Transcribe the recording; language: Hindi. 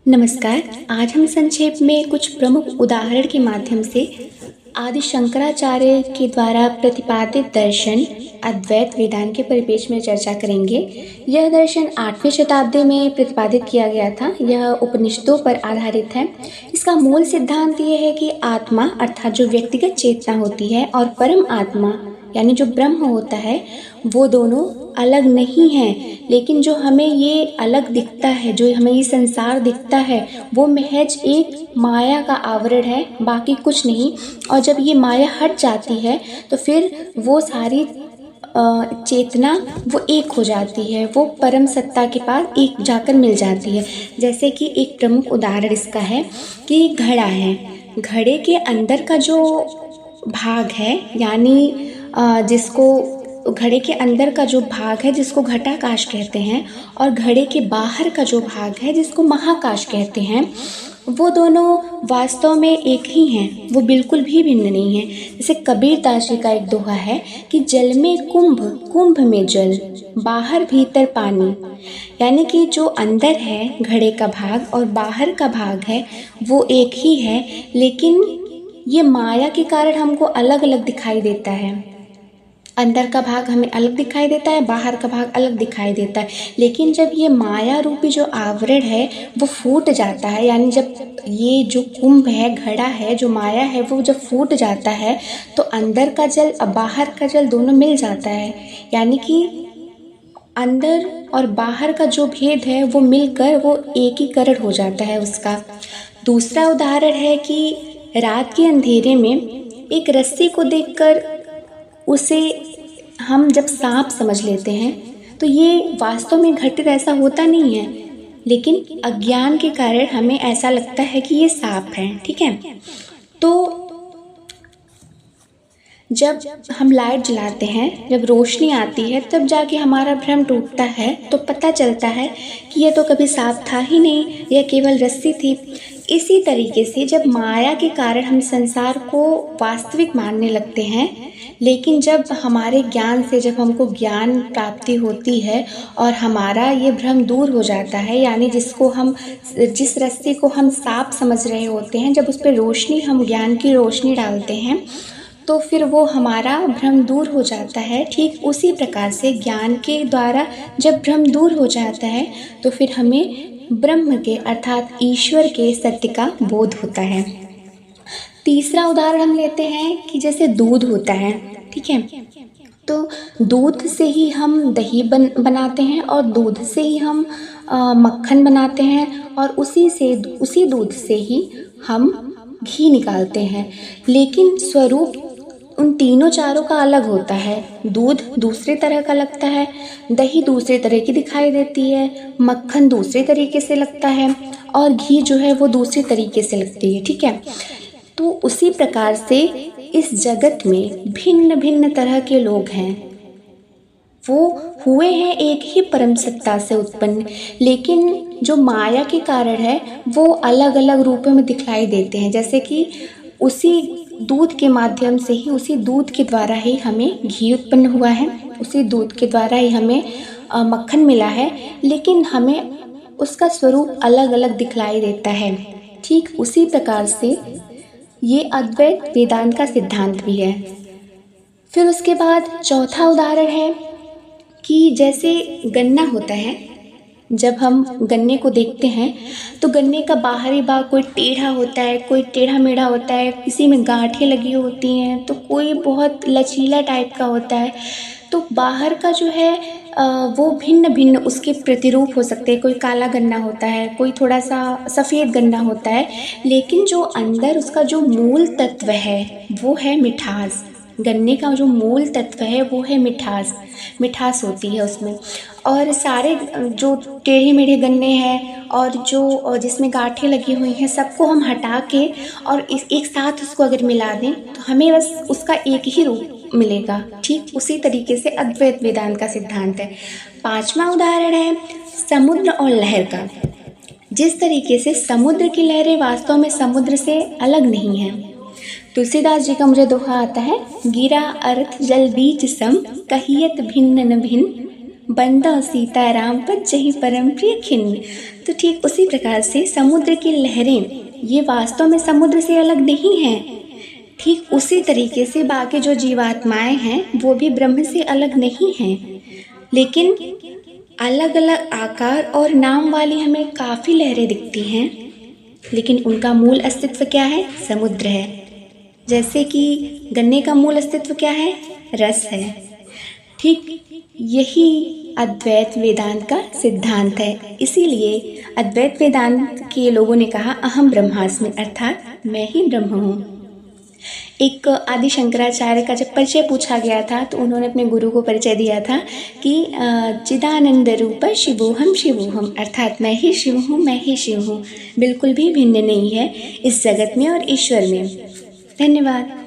नमस्कार। आज हम संक्षेप में कुछ प्रमुख उदाहरण के माध्यम से आदि शंकराचार्य के द्वारा प्रतिपादित दर्शन अद्वैत वेदांत के परिपेक्ष में चर्चा करेंगे। यह दर्शन 8वीं शताब्दी में प्रतिपादित किया गया था। यह उपनिषदों पर आधारित है। इसका मूल सिद्धांत ये है कि आत्मा अर्थात जो व्यक्तिगत चेतना होती है और परम आत्मा यानी जो ब्रह्म होता है वो दोनों अलग नहीं हैं, लेकिन जो हमें ये अलग दिखता है, जो हमें ये संसार दिखता है वो महज एक माया का आवरण है, बाकी कुछ नहीं। और जब ये माया हट जाती है तो फिर वो सारी चेतना वो एक हो जाती है, वो परम सत्ता के पास एक जाकर मिल जाती है। जैसे कि एक प्रमुख उदाहरण इसका है कि घड़ा है। घड़े के अंदर का जो भाग है यानी जिसको घड़े के अंदर का जो भाग है जिसको घटाकाश कहते हैं और घड़े के बाहर का जो भाग है जिसको महाकाश कहते हैं, वो दोनों वास्तव में एक ही हैं, वो बिल्कुल भी भिन्न नहीं है। जैसे कबीरदास जी का एक दोहा है कि जल में कुंभ, कुंभ में जल, बाहर भीतर पानी। यानी कि जो अंदर है घड़े का भाग और बाहर का भाग है वो एक ही है, लेकिन ये माया के कारण हमको अलग अलग दिखाई देता है। अंदर का भाग हमें अलग दिखाई देता है, बाहर का भाग अलग दिखाई देता है। लेकिन जब ये माया रूपी जो आवरण है वो फूट जाता है, यानी जब ये जो कुंभ है, घड़ा है, जो माया है, वो जब फूट जाता है तो अंदर का जल और बाहर का जल दोनों मिल जाता है। यानी कि अंदर और बाहर का जो भेद है वो मिलकर वो एकीकरण हो जाता है उसका। दूसरा उदाहरण है कि रात के अंधेरे में एक रस्सी को देखकर उसे हम जब सांप समझ लेते हैं तो ये वास्तव में घटित ऐसा होता नहीं है, लेकिन अज्ञान के कारण हमें ऐसा लगता है कि ये सांप है। ठीक है, तो जब हम लाइट जलाते हैं, जब रोशनी आती है, तब जाके हमारा भ्रम टूटता है, तो पता चलता है कि यह तो कभी सांप था ही नहीं, यह केवल रस्सी थी। इसी तरीके से जब माया के कारण हम संसार को वास्तविक मानने लगते हैं, लेकिन जब हमारे ज्ञान से जब हमको ज्ञान प्राप्ति होती है और हमारा ये भ्रम दूर हो जाता है, यानी जिस रस्सी को हम सांप समझ रहे होते हैं, जब उस पर रोशनी, हम ज्ञान की रोशनी डालते हैं तो फिर वो हमारा भ्रम दूर हो जाता है। ठीक उसी प्रकार से ज्ञान के द्वारा जब भ्रम दूर हो जाता है तो फिर हमें ब्रह्म के अर्थात ईश्वर के सत्य का बोध होता है। तीसरा उदाहरण हम लेते हैं कि जैसे दूध होता है। ठीक है, तो दूध से ही हम दही बनाते हैं और दूध से ही हम मक्खन बनाते हैं और उसी दूध से ही हम घी निकालते हैं। लेकिन स्वरूप उन तीनों चारों का अलग होता है। दूध दूसरे तरह का लगता है, दही दूसरे तरह की दिखाई देती है, मक्खन दूसरे तरीके से लगता है और घी जो है वो दूसरे तरीके से लगती है। ठीक है, तो उसी प्रकार से इस जगत में भिन्न भिन्न तरह के लोग हैं, वो हुए हैं एक ही परम सत्ता से उत्पन्न, लेकिन जो माया के कारण है वो अलग अलग रूपों में दिखलाई देते हैं। जैसे कि उसी दूध के माध्यम से ही, उसी दूध के द्वारा ही हमें घी उत्पन्न हुआ है, उसी दूध के द्वारा ही हमें मक्खन मिला है, लेकिन हमें उसका स्वरूप अलग अलग दिखलाई देता है। ठीक उसी प्रकार से ये अद्वैत वेदांत का सिद्धांत भी है। फिर उसके बाद चौथा उदाहरण है कि जैसे गन्ना होता है, जब हम गन्ने को देखते हैं तो गन्ने का बाहरी भाग कोई टेढ़ा होता है, कोई टेढ़ा मेढ़ा होता है, किसी में गांठें लगी होती हैं, तो कोई बहुत लचीला टाइप का होता है। तो बाहर का जो है वो भिन्न भिन्न उसके प्रतिरूप हो सकते हैं। कोई काला गन्ना होता है, कोई थोड़ा सा सफ़ेद गन्ना होता है, लेकिन जो अंदर उसका जो मूल तत्व है वो है मिठास। गन्ने का जो मूल तत्व है वो है मिठास, मिठास होती है उसमें। और सारे जो टेढ़े मेढ़े गन्ने हैं और जो जिसमें गांठें लगी हुई हैं, सबको हम हटा के और एक साथ उसको अगर मिला दें तो हमें बस उसका एक ही रूप मिलेगा। ठीक उसी तरीके से अद्वैत वेदांत का सिद्धांत है। पांचवा उदाहरण है समुद्र और लहर का। जिस तरीके से समुद्र की लहरें वास्तव में समुद्र से अलग नहीं हैं। तुलसीदास जी का मुझे दोहा आता है, गिरा अर्थ जल बीच सम, कहियत भिन्न न भिन्न, बंदा सीताराम बज्जहि परम प्रिय खिन्न। तो ठीक उसी प्रकार से समुद्र की लहरें ये वास्तव में समुद्र से अलग नहीं हैं। ठीक उसी तरीके से बाकी जो जीवात्माएं हैं वो भी ब्रह्म से अलग नहीं हैं, लेकिन अलग अलग आकार और नाम वाली हमें काफ़ी लहरें दिखती हैं, लेकिन उनका मूल अस्तित्व क्या है? समुद्र है। जैसे कि गन्ने का मूल अस्तित्व क्या है? रस है। ठीक यही अद्वैत वेदांत का सिद्धांत है। इसीलिए अद्वैत वेदांत के लोगों ने कहा अहम ब्रह्मास्मि, अर्थात मैं ही ब्रह्म हूँ। एक आदि शंकराचार्य का जब परिचय पूछा गया था तो उन्होंने अपने गुरु को परिचय दिया था कि चिदानंद रूप शिवोहम शिवोहम, अर्थात मैं ही शिव हूँ, मैं ही शिव हूँ, बिल्कुल भी भिन्न नहीं है इस जगत में और ईश्वर में। धन्यवाद।